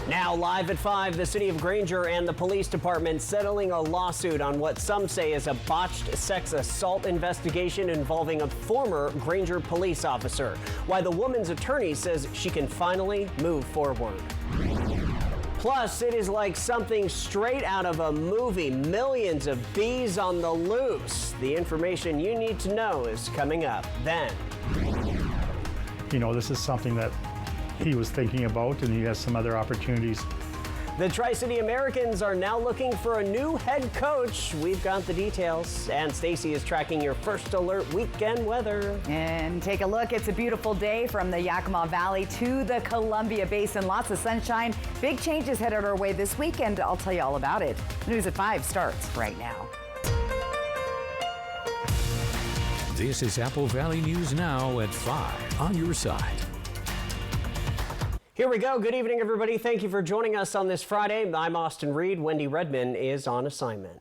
Now live at 5, the city of Granger and the police department settling a lawsuit on what some say is a botched sex assault investigation involving a former Granger police officer. Why the woman's attorney says she can finally move forward. Plus, it is like something straight out of a movie. Millions of bees on the loose. The information you need to know is coming up then. You know, this is something that he was thinking about, and he has some other opportunities. The Tri-City Americans are now looking for a new head coach. We've got the details, and Stacy is tracking your first alert weekend weather. And take a look. It's a beautiful day from the Yakima Valley to the Columbia Basin. Lots of sunshine. Big changes headed our way this weekend. I'll tell you all about it. News at 5 starts right now. This is Apple Valley News Now at 5 on your side. Here we go. Good evening, everybody. Thank you for joining us on this Friday. I'm Austin Reed. Wendy Redman is on assignment.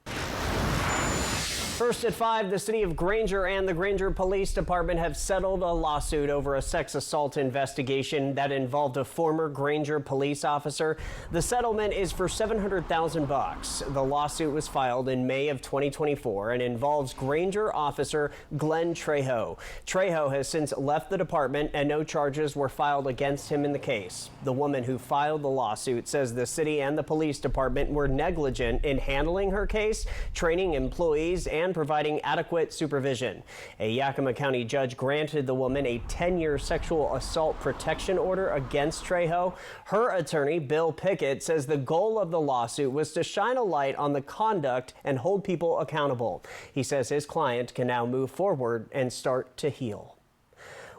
First at 5, the city of Granger and the Granger Police Department have settled a lawsuit over a sex assault investigation that involved a former Granger police officer. The settlement is for $700,000. The lawsuit was filed in May of 2024 and involves Granger officer Glenn Trejo. Trejo has since left the department and no charges were filed against him in the case. The woman who filed the lawsuit says the city and the police department were negligent in handling her case, training employees, and providing adequate supervision. A Yakima County judge granted the woman a 10-year sexual assault protection order against Trejo. Her attorney, Bill Pickett, says the goal of the lawsuit was to shine a light on the conduct and hold people accountable. He says his client can now move forward and start to heal.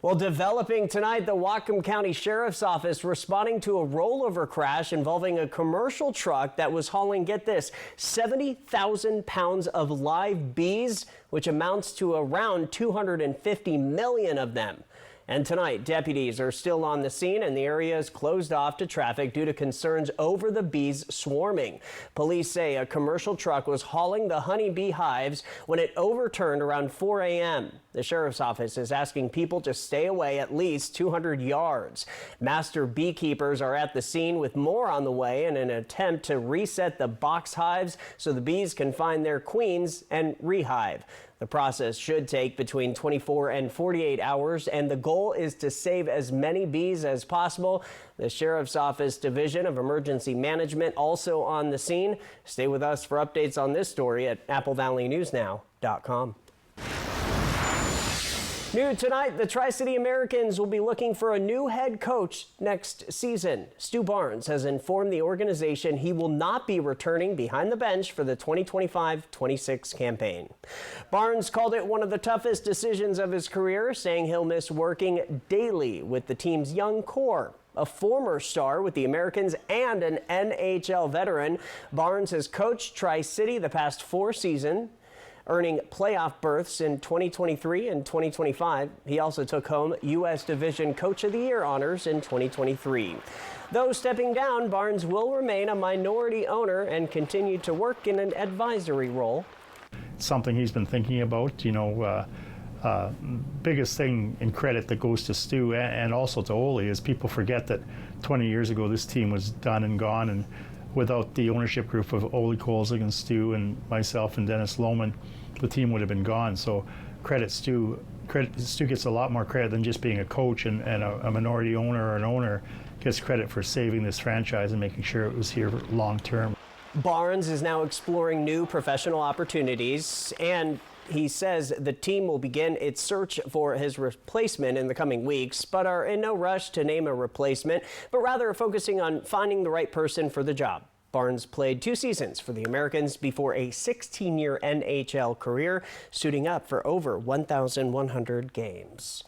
Well, developing tonight, the Whatcom County Sheriff's Office responding to a rollover crash involving a commercial truck that was hauling, get this, 70,000 pounds of live bees, which amounts to around 250 million of them. And tonight, deputies are still on the scene and the area is closed off to traffic due to concerns over the bees swarming. Police say a commercial truck was hauling the honeybee hives when it overturned around 4 a.m. The sheriff's office is asking people to stay away at least 200 yards. Master beekeepers are at the scene with more on the way in an attempt to reset the box hives so the bees can find their queens and rehive. The process should take between 24 and 48 hours, and the goal is to save as many bees as possible. The Sheriff's Office Division of Emergency Management also on the scene. Stay with us for updates on this story at AppleValleyNewsNow.com. New tonight, the Tri-City Americans will be looking for a new head coach next season. Stu Barnes has informed the organization he will not be returning behind the bench for the 2025-26 campaign. Barnes called it one of the toughest decisions of his career, saying he'll miss working daily with the team's young core. A former star with the Americans and an NHL veteran, Barnes has coached Tri-City the past 4 seasons, earning playoff berths in 2023 and 2025. He also took home U.S. Division Coach of the Year honors in 2023. Though stepping down, Barnes will remain a minority owner and continue to work in an advisory role. Something he's been thinking about, you know, biggest thing in credit that goes to Stu and also to Ole is people forget that 20 years ago this team was done and gone, and without the ownership group of Ole Kolzig and Stu and myself and Dennis Lohman, the team would have been gone. So credit Stu. Stu gets a lot more credit than just being a coach and a minority owner or an owner. Gets credit for saving this franchise and making sure it was here long term. Barnes is now exploring new professional opportunities, and he says the team will begin its search for his replacement in the coming weeks, but are in no rush to name a replacement, but rather focusing on finding the right person for the job. Barnes played 2 seasons for the Americans before a 16-year NHL career, suiting up for over 1,100 games.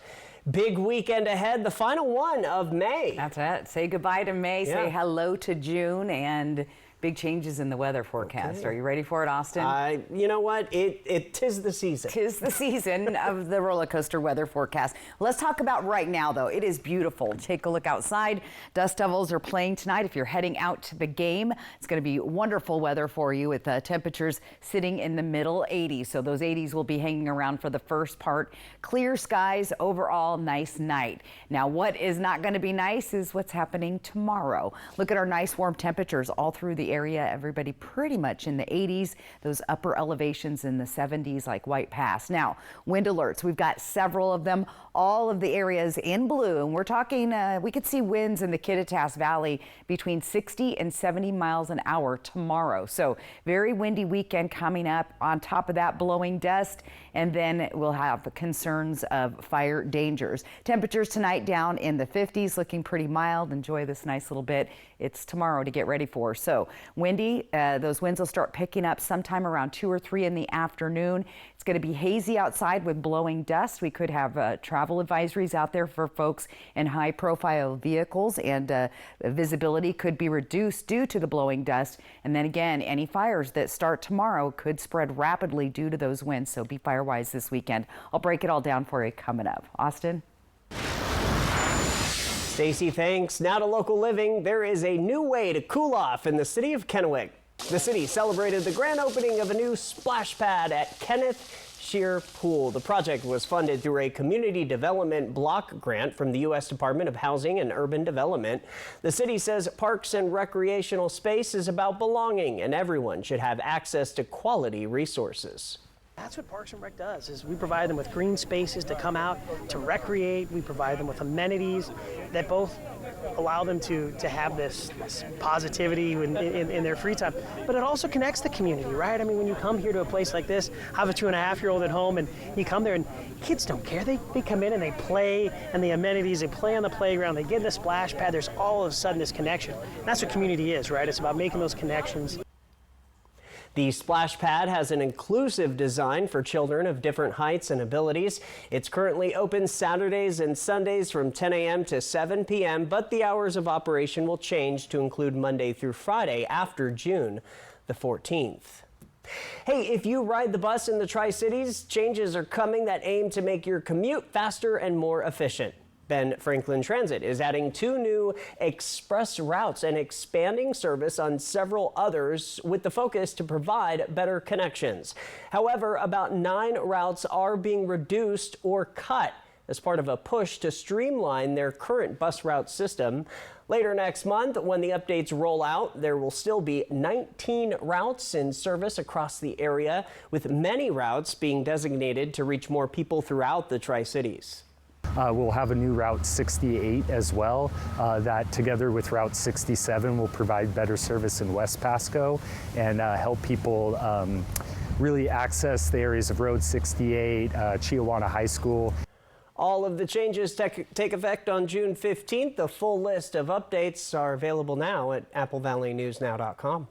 Big weekend ahead, the final one of May. That's it. Say goodbye to May, say hello to June, and Big changes in the weather forecast. Okay. Are you ready for it, Austin? You know what? It tis the season. Tis the season of the roller coaster weather forecast. Let's talk about right now, though. It is beautiful. Take a look outside. Dust Devils are playing tonight. If you're heading out to the game, it's going to be wonderful weather for you with temperatures sitting in the middle 80s. So those 80s will be hanging around for the first part. Clear skies, overall nice night. Now, what is not going to be nice is what's happening tomorrow. Look at our nice warm temperatures all through the area. Everybody pretty much in the 80s, those upper elevations in the 70s like White Pass. Now, wind alerts, we've got several of them, all of the areas in blue, and we're talking, we could see winds in the Kittitas Valley between 60 and 70 miles an hour tomorrow. So very windy weekend coming up. On top of that, blowing dust, and then we'll have concerns of fire dangers. Temperatures tonight down in the 50s, looking pretty mild. Enjoy this nice little bit. It's tomorrow to get ready for. So windy, those winds will start picking up sometime around 2 or 3 in the afternoon. It's going to be hazy outside with blowing dust. We could have travel advisories out there for folks in high profile vehicles, and visibility could be reduced due to the blowing dust. And then again, any fires that start tomorrow could spread rapidly due to those winds. So be fire wise this weekend. I'll break it all down for you coming up. Austin? Stacy, thanks. Now to local living. There is a new way to cool off in the city of Kennewick. The city celebrated the grand opening of a new splash pad at Kenneth Shear Pool. The project was funded through a community development block grant from the U.S. Department of Housing and Urban Development. The city says parks and recreational space is about belonging, and everyone should have access to quality resources. That's what Parks and Rec does, is we provide them with green spaces to come out, to recreate. We provide them with amenities that both allow them to have this positivity in their free time, but it also connects the community, right? I mean, when you come here to a place like this, I have a 2.5-year-old at home, and you come there and kids don't care. They come in and they play, and the amenities, they play on the playground, they get in the splash pad. There's all of a sudden this connection. And that's what community is, right? It's about making those connections. The splash pad has an inclusive design for children of different heights and abilities. It's currently open Saturdays and Sundays from 10 a.m. to 7 p.m., but the hours of operation will change to include Monday through Friday after June the 14th. Hey, if you ride the bus in the Tri-Cities, changes are coming that aim to make your commute faster and more efficient. Ben Franklin Transit is adding 2 new express routes and expanding service on several others with the focus to provide better connections. However, about 9 routes are being reduced or cut as part of a push to streamline their current bus route system. Later next month, when the updates roll out, there will still be 19 routes in service across the area, with many routes being designated to reach more people throughout the Tri-Cities. We'll have a new Route 68 as well, that together with Route 67 will provide better service in West Pasco and help people really access the areas of Road 68, Chiawana High School. All of the changes take effect on June 15th. The full list of updates are available now at applevalleynewsnow.com.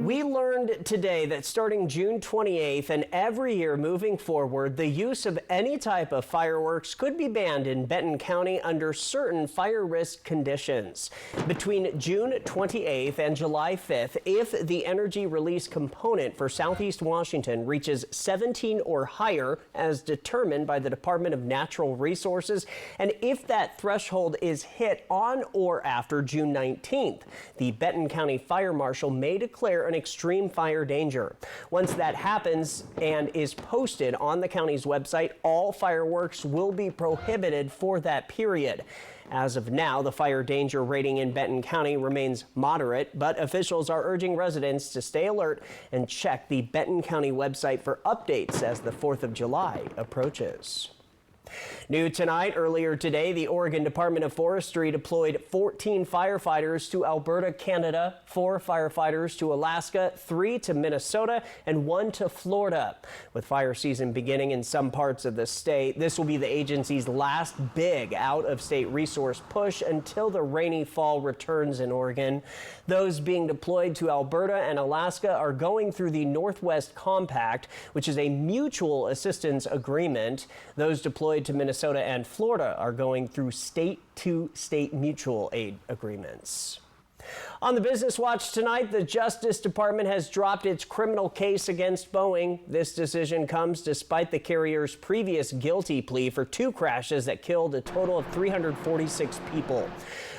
We learned today that starting June 28th and every year moving forward, the use of any type of fireworks could be banned in Benton County under certain fire risk conditions. Between June 28th and July 5th, if the energy release component for Southeast Washington reaches 17 or higher, as determined by the Department of Natural Resources, and if that threshold is hit on or after June 19th, the Benton County Fire Marshal may declare an extreme fire danger. Once that happens and is posted on the county's website, all fireworks will be prohibited for that period. As of now, the fire danger rating in Benton County remains moderate, but officials are urging residents to stay alert and check the Benton County website for updates as the 4th of July approaches. New tonight, earlier today, the Oregon Department of Forestry deployed 14 firefighters to Alberta, Canada, 4 firefighters to Alaska, 3 to Minnesota, and 1 to Florida. With fire season beginning in some parts of the state, this will be the agency's last big out-of-state resource push until the rainy fall returns in Oregon. Those being deployed to Alberta and Alaska are going through the Northwest Compact, which is a mutual assistance agreement. Those deployed deployed to Minnesota and Florida are going through state-to-state mutual aid agreements. On the Business Watch tonight, the Justice Department has dropped its criminal case against Boeing. This decision comes despite the carrier's previous guilty plea for 2 crashes that killed a total of 346 people.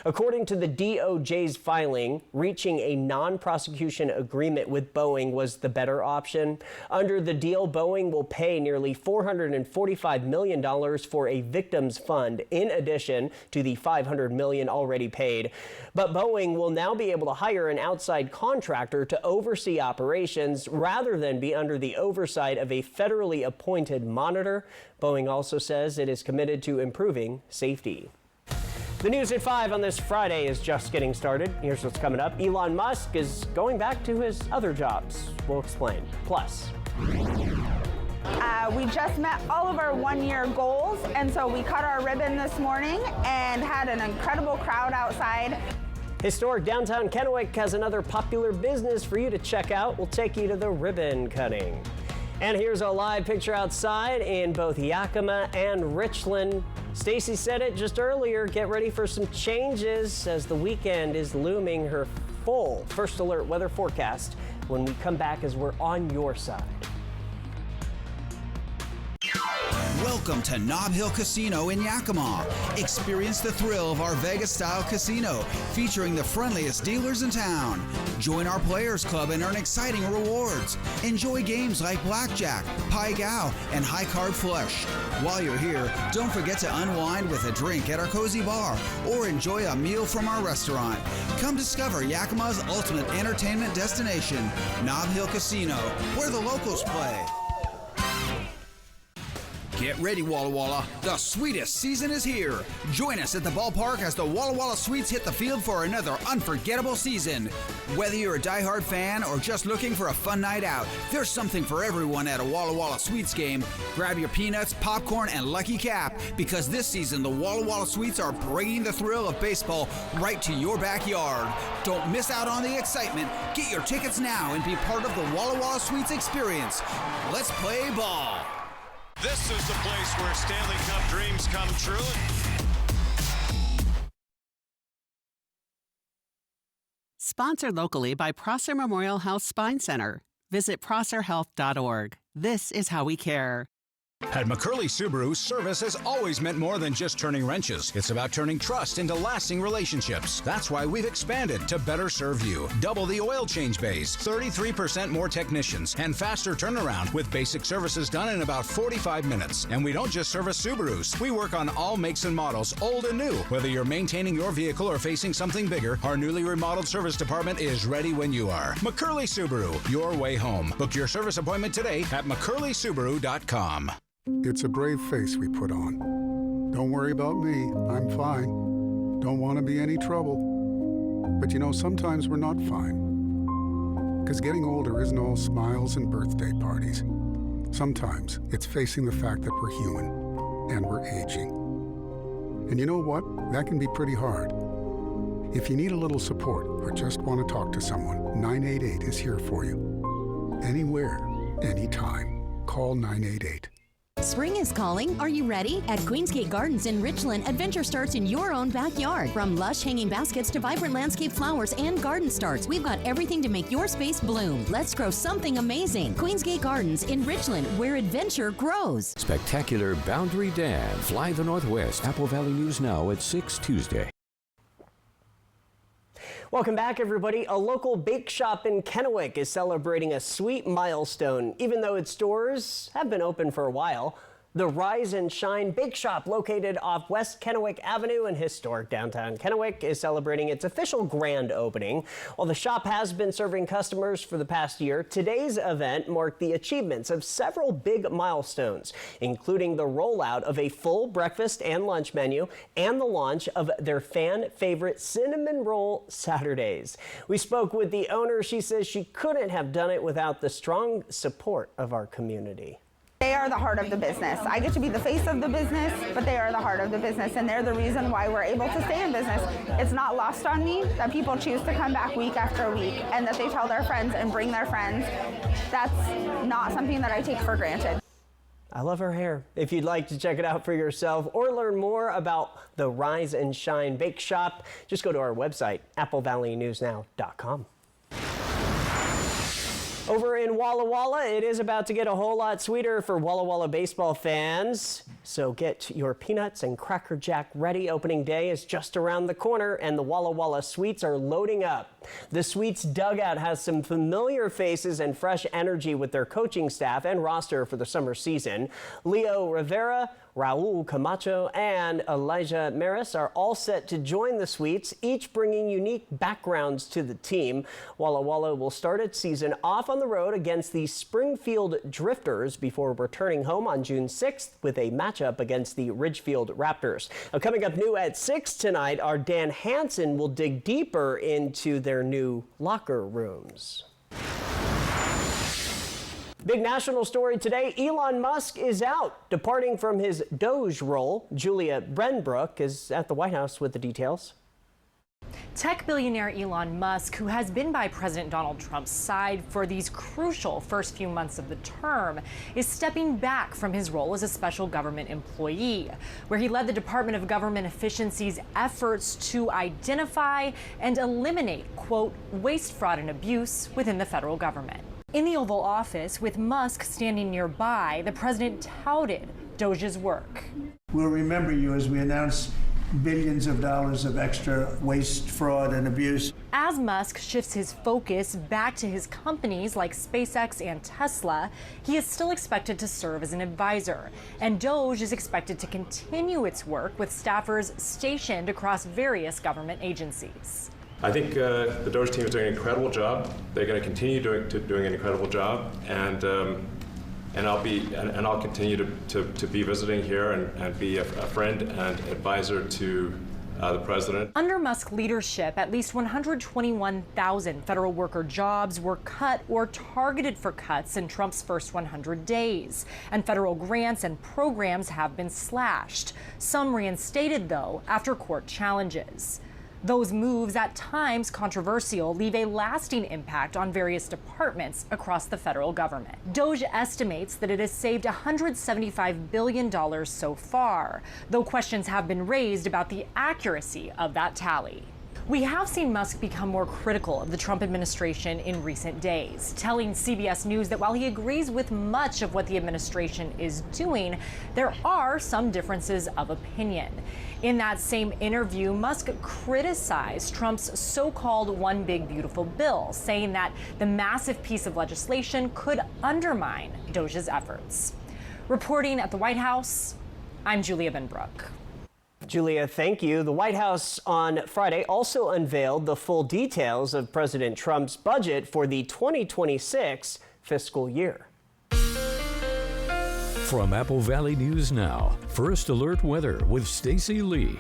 According to the DOJ's filing, reaching a non-prosecution agreement with Boeing was the better option. Under the deal, Boeing will pay nearly $445 million for a victims fund, in addition to the $500 million already paid. But Boeing will now be able to hire an outside contractor to oversee operations rather than be under the oversight of a federally appointed monitor. Boeing also says it is committed to improving safety. The news at 5 on this Friday is just getting started. Here's what's coming up. Elon Musk is going back to his other jobs. We'll explain. Plus, we just met all of our one-year goals, and so we cut our ribbon this morning and had an incredible crowd outside. historic downtown Kennewick has another popular business for you to check out. We'll take you to the ribbon cutting. And here's a live picture outside in both Yakima and Richland. Stacy said it just earlier, get ready for some changes as the weekend is looming. Her full First Alert weather forecast when we come back as we're on your side. Welcome to Nob Hill Casino in Yakima. Experience the thrill of our Vegas-style casino featuring the friendliest dealers in town. Join our Players Club and earn exciting rewards. Enjoy games like Blackjack, Pai Gow, and High Card Flush. While you're here, don't forget to unwind with a drink at our cozy bar or enjoy a meal from our restaurant. Come discover Yakima's ultimate entertainment destination, Nob Hill Casino, where the locals play. Get ready, Walla Walla. The sweetest season is here. Join us at the ballpark as the Walla Walla Sweets hit the field for another unforgettable season. Whether you're a diehard fan or just looking for a fun night out, there's something for everyone at a Walla Walla Sweets game. Grab your peanuts, popcorn, and Lucky Cap, because this season the Walla Walla Sweets are bringing the thrill of baseball right to your backyard. Don't miss out on the excitement. Get your tickets now and be part of the Walla Walla Sweets experience. Let's play ball. This is the place where Stanley Cup dreams come true. Sponsored locally by Prosser Memorial Health Spine Center. Visit prosserhealth.org. This is how we care. At McCurley Subaru, service has always meant more than just turning wrenches. It's about turning trust into lasting relationships. That's why we've expanded to better serve you. Double the oil change bays, 33% more technicians, and faster turnaround with basic services done in about 45 minutes. And we don't just service Subarus. We work on all makes and models, old and new. Whether you're maintaining your vehicle or facing something bigger, our newly remodeled service department is ready when you are. McCurley Subaru, your way home. Book your service appointment today at McCurleySubaru.com. It's a brave face we put on. Don't worry about me, I'm fine. Don't want to be any trouble. But you know, sometimes we're not fine. Because getting older isn't all smiles and birthday parties. Sometimes it's facing the fact that we're human and we're aging. And you know what? That can be pretty hard. If you need a little support or just want to talk to someone, 988 is here for you. Anywhere, anytime. Call 988. Spring is calling. Are you ready? At Queensgate Gardens in Richland, adventure starts in your own backyard. From lush hanging baskets to vibrant landscape flowers and garden starts, we've got everything to make your space bloom. Let's grow something amazing. Queensgate Gardens in Richland, where adventure grows. Spectacular Boundary Dam. Fly the Northwest. Apple Valley News Now at 6 Tuesday. Welcome back, everybody. A local bake shop in Kennewick is celebrating a sweet milestone, even though its doors have been open for a while. The Rise and Shine Bake Shop, located off West Kennewick Avenue in historic downtown Kennewick, is celebrating its official grand opening. While the shop has been serving customers for the past year, today's event marked the achievements of several big milestones, including the rollout of a full breakfast and lunch menu and the launch of their fan favorite cinnamon roll Saturdays. We spoke with the owner. She says she couldn't have done it without the strong support of our community. They are the heart of the business. I get to be the face of the business, but they are the heart of the business, and they're the reason why we're able to stay in business. It's not lost on me that people choose to come back week after week and that they tell their friends and bring their friends. That's not something that I take for granted. I love her hair. If you'd like to check it out for yourself or learn more about the Rise and Shine Bake Shop, just go to our website, applevalleynewsnow.com. Over in Walla Walla, it is about to get a whole lot sweeter for Walla Walla baseball fans. So get your peanuts and Cracker Jack ready. Opening day is just around the corner and the Walla Walla Sweets are loading up. The Sweets dugout has some familiar faces and fresh energy with their coaching staff and roster for the summer season. Leo Rivera, Raul Camacho, and Elijah Maris are all set to join the Sweets, each bringing unique backgrounds to the team. Walla Walla will start its season off on the road against the Springfield Drifters before returning home on June 6th with a matchup against the Ridgefield Raptors. Now, coming up new at 6 tonight, our Dan Hansen will dig deeper into their new locker rooms. Big national story today, Elon Musk is out, departing from his Doge role. Julia Brenbrook is at the White House with the details. Tech billionaire Elon Musk, who has been by President Donald Trump's side for these crucial first few months of the term, is stepping back from his role as a special government employee, where he led the Department of Government Efficiency's efforts to identify and eliminate, quote, waste, fraud, and abuse within the federal government. In the Oval Office, with Musk standing nearby, the president touted Doge's work. We'll remember you as we announce billions of dollars of extra waste, fraud, and abuse. As Musk shifts his focus back to his companies like SpaceX and Tesla, he is still expected to serve as an advisor. And Doge is expected to continue its work with staffers stationed across various government agencies. I think the Doge team is doing an incredible job. They're going to continue doing an incredible job, and I'll continue to be visiting here and be a friend and advisor to the president. Under Musk's leadership, at least 121,000 federal worker jobs were cut or targeted for cuts in Trump's first 100 days, and federal grants and programs have been slashed. Some reinstated, though, after court challenges. Those moves, at times controversial, leave a lasting impact on various departments across the federal government. Doge estimates that it has saved $175 billion so far, though questions have been raised about the accuracy of that tally. We have seen Musk become more critical of the Trump administration in recent days, telling CBS News that while he agrees with much of what the administration is doing, there are some differences of opinion. In that same interview, Musk criticized Trump's so-called One Big Beautiful Bill, saying that the massive piece of legislation could undermine Doge's efforts. Reporting at the White House, I'm Julia Benbrook. Julia, thank you. The White House on Friday also unveiled the full details of President Trump's budget for the 2026 fiscal year. From Apple Valley News Now, First Alert Weather with Stacy Lee.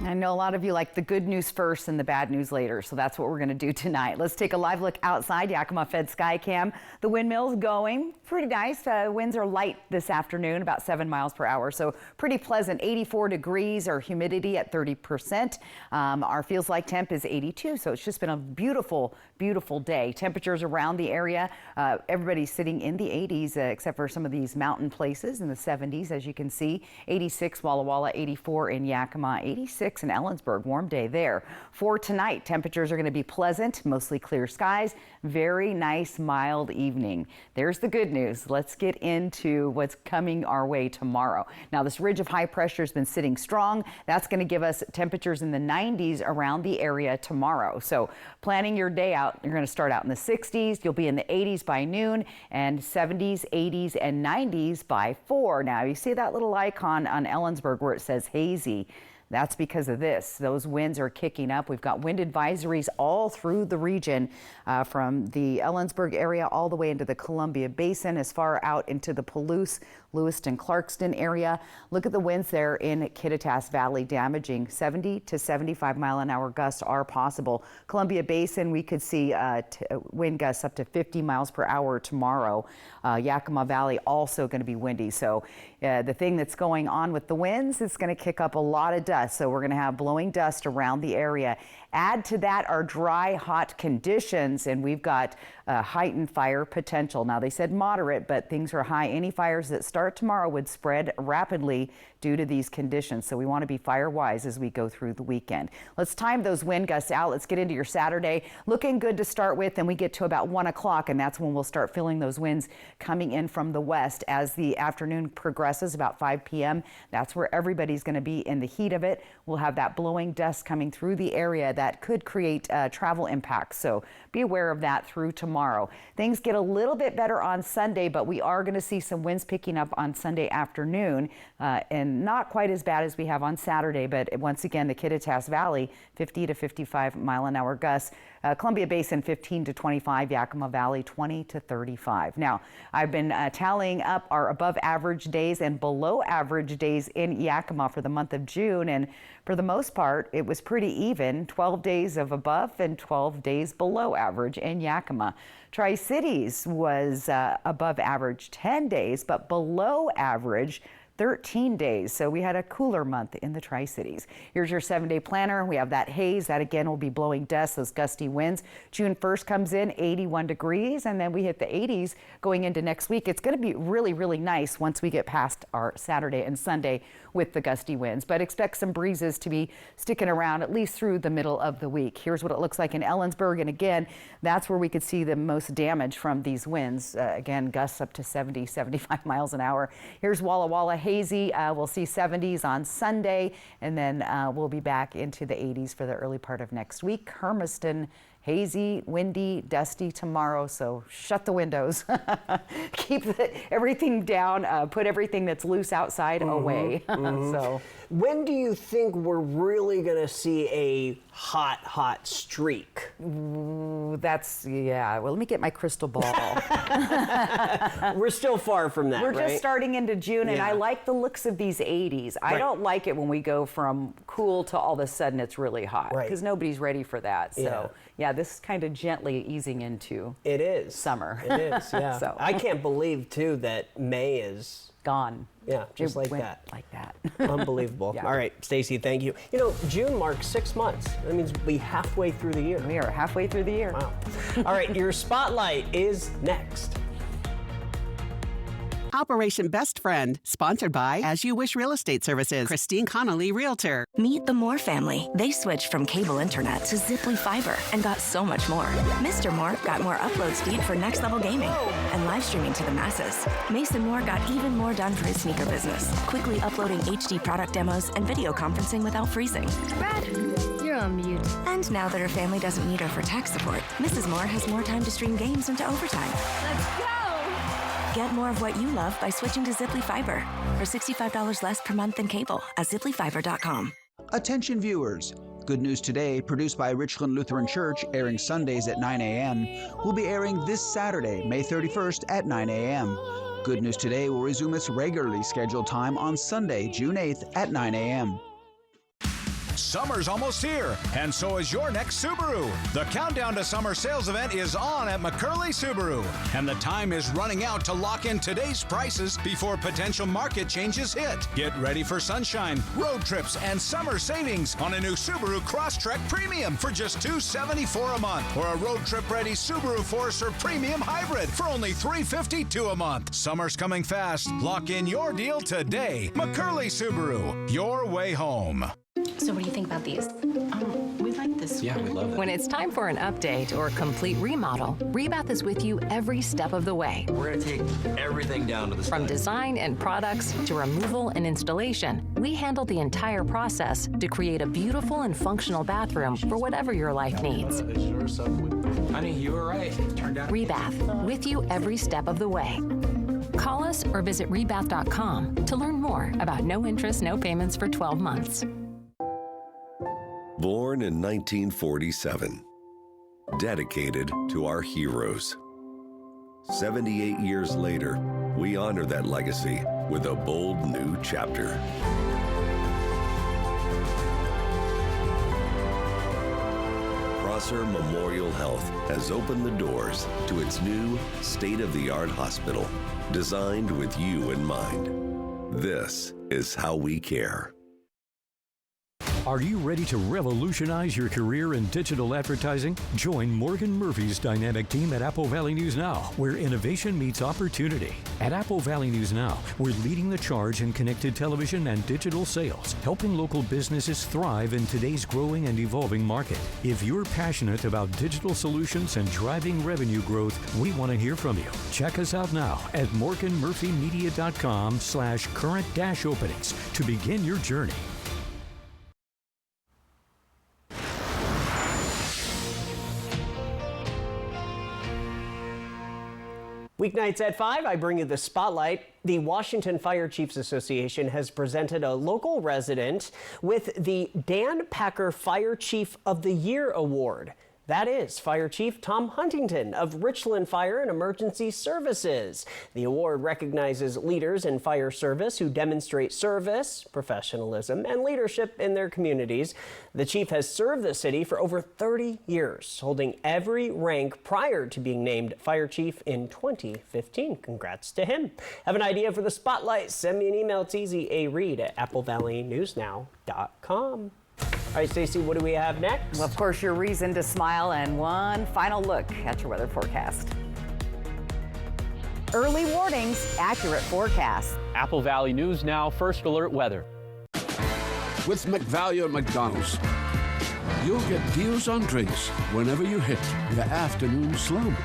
I know a lot of you like the good news first and the bad news later, so that's what we're going to do tonight. Let's take a live look outside Yakima Fed Skycam. The windmill's going pretty nice. Winds are light this afternoon, about 7 miles per hour, so pretty pleasant. 84 degrees, our humidity at 30%. Our feels like temp is 82, so it's just been a beautiful, beautiful day. Temperatures around the area, everybody's sitting in the 80s, except for some of these mountain places in the 70s, as you can see. 86 Walla Walla, 84 in Yakima, 86 in Ellensburg. Warm day there. For tonight, temperatures are going to be pleasant, mostly clear skies. Very nice, mild evening. There's the good news. Let's get into what's coming our way tomorrow. Now, this ridge of high pressure has been sitting strong. That's going to give us temperatures in the 90s around the area tomorrow. So planning your day out, you're going to start out in the 60s. You'll be in the 80s by noon and 70s, 80s, and 90s by 4. Now, you see that little icon on Ellensburg where it says hazy. That's because of this. Those winds are kicking up. We've got wind advisories all through the region, from the Ellensburg area all the way into the Columbia Basin, as far out into the Palouse, Lewiston, Clarkston area. Look at the winds there in Kittitas Valley, damaging 70 to 75 mile an hour gusts are possible. Columbia Basin, we could see wind gusts up to 50 miles per hour tomorrow. Yakima Valley also going to be windy. So the thing that's going on with the winds is going to kick up a lot of dust. So we're going to have blowing dust around the area. Add to that our dry, hot conditions, and we've got heightened fire potential. Now, they said moderate, but things are high. Any fires that start start tomorrow would spread rapidly due to these conditions. So we want to be fire wise as we go through the weekend. Let's time those wind gusts out. Let's get into your Saturday. Looking good to start with, and we get to about 1 o'clock, and that's when we'll start feeling those winds coming in from the west as the afternoon progresses, about 5 p.m. That's where everybody's going to be in the heat of it. We'll have that blowing dust coming through the area that could create travel impacts. So be aware of that through tomorrow. Things get a little bit better on Sunday, but we are going to see some winds picking up on Sunday afternoon, and not quite as bad as we have on Saturday. But once again, the Kittitas Valley, 50 to 55 mile-an-hour gusts. Columbia Basin, 15 to 25. Yakima Valley, 20 to 35. Now, I've been tallying up our above average days and below average days in Yakima for the month of June, and for the most part, it was pretty even. 12 days of above and 12 days below average in Yakima. Tri-Cities was above average 10 days, but below average 13 days. So we had a cooler month in the Tri-Cities. Here's your 7-day planner. We have that haze. That again will be blowing dust, those gusty winds. June 1st comes in 81 degrees, and then we hit the 80s going into next week. It's going to be really, really nice once we get past our Saturday and Sunday with the gusty winds, but expect some breezes to be sticking around at least through the middle of the week. Here's what it looks like in Ellensburg, and again, that's where we could see the most damage from these winds. Again, gusts up to 70, 75 miles an hour. Here's Walla Walla, hazy. We'll see 70s on Sunday, and then we'll be back into the 80s for the early part of next week. Hermiston, hazy, windy, dusty tomorrow, so shut the windows. Keep everything down, put everything that's loose outside away. So, when do you think we're really going to see a hot streak? That's, yeah, well, let me get my crystal ball. We're still far from that, We're right? just starting into June, and Yeah. I like the looks of these 80s. I don't like it when we go from cool to all of a sudden it's really hot, because nobody's ready for that. So, yeah, this is kind of gently easing into summer. It is, yeah. So. I can't believe, too, that May is gone. Yeah, just It like went that. Like that. Unbelievable. Yeah. All right, Stacey, thank you. You know, June marks 6 months. That means we'll be halfway through the year. We are halfway through the year. Wow. All right, your spotlight is next. Operation Best Friend, sponsored by As You Wish Real Estate Services, Christine Connolly, Realtor. Meet the Moore family. They switched from cable internet to Ziply Fiber and got so much more. Mr. Moore got more upload speed for next level gaming and live streaming to the masses. Mason Moore got even more done for his sneaker business, quickly uploading HD product demos and video conferencing without freezing. Brad, you're on mute. And now that her family doesn't need her for tech support, Mrs. Moore has more time to stream games into overtime. Let's go! Get more of what you love by switching to Ziply Fiber for $65 less per month than cable at ziplyfiber.com. Attention viewers. Good News Today, produced by Richland Lutheran Church, airing Sundays at 9 a.m., will be airing this Saturday, May 31st at 9 a.m. Good News Today will resume its regularly scheduled time on Sunday, June 8th at 9 a.m. Summer's almost here, and so is your next Subaru. The countdown to summer sales event is on at McCurley Subaru, and the time is running out to lock in today's prices before potential market changes hit. Get ready for sunshine, road trips, and summer savings on a new Subaru Crosstrek Premium for just $274 a month, or a road trip-ready Subaru Forester Premium Hybrid for only $352 a month. Summer's coming fast. Lock in your deal today. McCurley Subaru, your way home. So what do you think about these? We like this. Yeah, we love it. When it's time for an update or complete remodel, Rebath is with you every step of the way. We're going to take everything down to the From side. design and products to removal and installation, we handle the entire process to create a beautiful and functional bathroom for whatever your life needs. Honey, you were right. Turned out. Rebath, with you every step of the way. Call us or visit rebath.com to learn more about no interest, no payments for 12 months. Born in 1947, dedicated to our heroes. 78 years later, we honor that legacy with a bold new chapter. Prosser Memorial Health has opened the doors to its new state-of-the-art hospital, designed with you in mind. This is how we care. Are you ready to revolutionize your career in digital advertising? Join Morgan Murphy's dynamic team at Apple Valley News Now, where innovation meets opportunity. At Apple Valley News Now, we're leading the charge in connected television and digital sales, helping local businesses thrive in today's growing and evolving market. If you're passionate about digital solutions and driving revenue growth, we want to hear from you. Check us out now at morganmurphymedia.com/current-openings to begin your journey. Weeknights at 5, I bring you the spotlight. The Washington Fire Chiefs Association has presented a local resident with the Dan Packer Fire Chief of the Year Award. That is Fire Chief Tom Huntington of Richland Fire and Emergency Services. The award recognizes leaders in fire service who demonstrate service, professionalism, and leadership in their communities. The chief has served the city for over 30 years, holding every rank prior to being named Fire Chief in 2015. Congrats to him. Have an idea for the spotlight? Send me an email. It's easy. areed@applevalleynewsnow.com. All right, Stacey, what do we have next? Well, of course, your reason to smile and one final look at your weather forecast. Early warnings, accurate forecast. Apple Valley News Now, first alert weather. With McValue at McDonald's, you'll get deals on drinks whenever you hit the afternoon slump.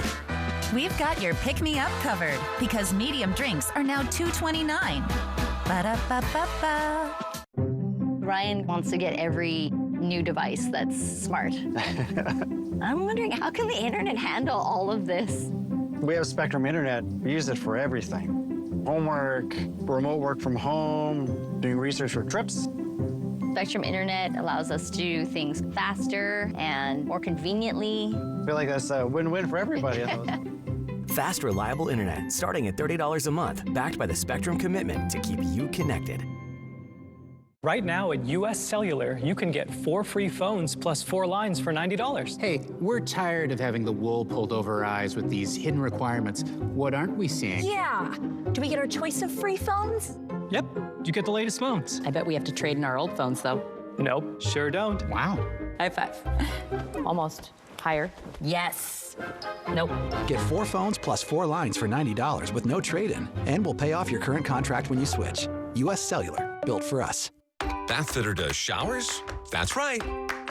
We've got your pick-me-up covered because medium drinks are now $2.29. Ba-da-ba-ba-ba. Ryan wants to get every new device that's smart. I'm wondering, how can the internet handle all of this? We have Spectrum Internet. We use it for everything. Homework, remote work from home, doing research for trips. Spectrum Internet allows us to do things faster and more conveniently. I feel like that's a win-win for everybody. Fast, reliable internet starting at $30 a month, backed by the Spectrum commitment to keep you connected. Right now at US Cellular, you can get 4 free phones plus 4 lines for $90. Hey, we're tired of having the wool pulled over our eyes with these hidden requirements. What aren't we seeing? Yeah. Do we get our choice of free phones? Yep, you get the latest phones. I bet we have to trade in our old phones, though. Nope, sure don't. Wow. High five. Almost. Higher. Yes. Nope. Get 4 phones plus 4 lines for $90 with no trade-in. And we'll pay off your current contract when you switch. US Cellular, built for us. Bathfitter does showers? That's right.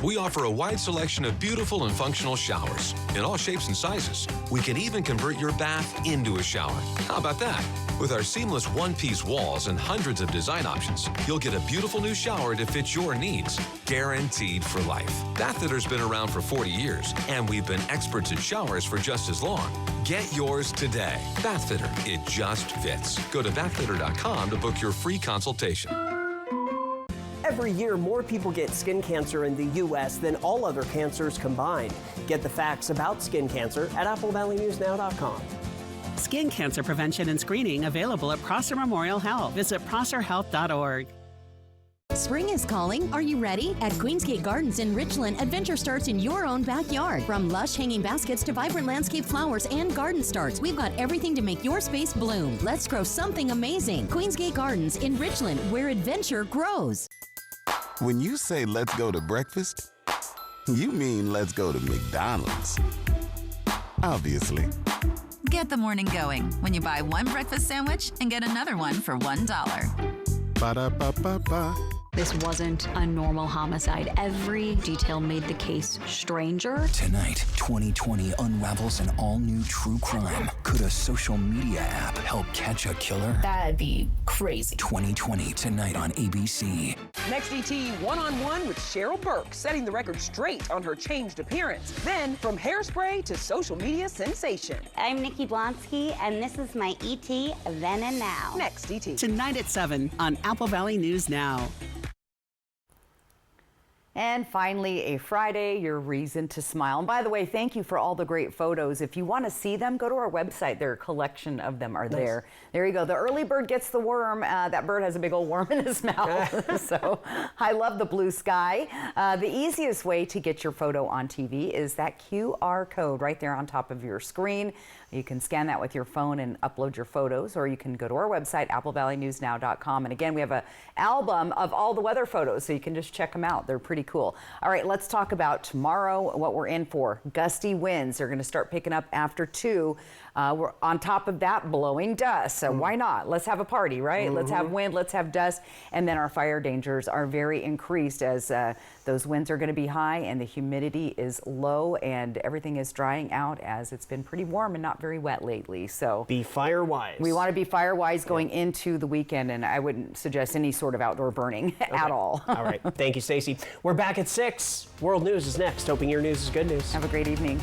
We offer a wide selection of beautiful and functional showers in all shapes and sizes. We can even convert your bath into a shower. How about that? With our seamless one-piece walls and hundreds of design options, you'll get a beautiful new shower to fit your needs, guaranteed for life. Bathfitter's been around for 40 years, and we've been experts at showers for just as long. Get yours today. Bathfitter, it just fits. Go to bathfitter.com to book your free consultation. Every year, more people get skin cancer in the U.S. than all other cancers combined. Get the facts about skin cancer at applevalleynewsnow.com. Skin cancer prevention and screening available at Prosser Memorial Health. Visit prosserhealth.org. Spring is calling. Are you ready? At Queensgate Gardens in Richland, adventure starts in your own backyard. From lush hanging baskets to vibrant landscape flowers and garden starts, we've got everything to make your space bloom. Let's grow something amazing. Queensgate Gardens in Richland, where adventure grows. When you say let's go to breakfast, you mean let's go to McDonald's. Obviously. Get the morning going when you buy one breakfast sandwich and get another one for $1. Ba-da-ba-ba-ba. This wasn't a normal homicide. Every detail made the case stranger. Tonight, 2020 unravels an all-new true crime. Could a social media app help catch a killer? That'd be crazy. 2020 tonight on ABC. Next ET one-on-one with Cheryl Burke, setting the record straight on her changed appearance. Then, from hairspray to social media sensation. I'm Nikki Blonsky, and this is my ET Then and Now. Next ET. Tonight at 7 on Apple Valley News Now. And finally, a Friday, your reason to smile. And by the way, thank you for all the great photos. If you want to see them, go to our website. Their collection of them are there. There you go. The early bird gets the worm. That bird has a big old worm in his mouth. So I love the blue sky. The easiest way to get your photo on TV is that QR code right there on top of your screen. You can scan that with your phone and upload your photos, or you can go to our website, applevalleyNewsNow.com. And again, we have an album of all the weather photos, so you can just check them out. They're pretty cool. All right, let's talk about tomorrow, what we're in for. Gusty winds are going to start picking up after 2. We're on top of that, blowing dust. So why not? Let's have a party, right? Let's have wind, let's have dust. And then our fire dangers are very increased as those winds are going to be high and the humidity is low and everything is drying out as it's been pretty warm and not very wet lately. So be fire wise. We want to be fire wise going into the weekend, and I wouldn't suggest any sort of outdoor burning at all. All right. Thank you, Stacey. We're back at 6. World News is next. Hoping your news is good news. Have a great evening.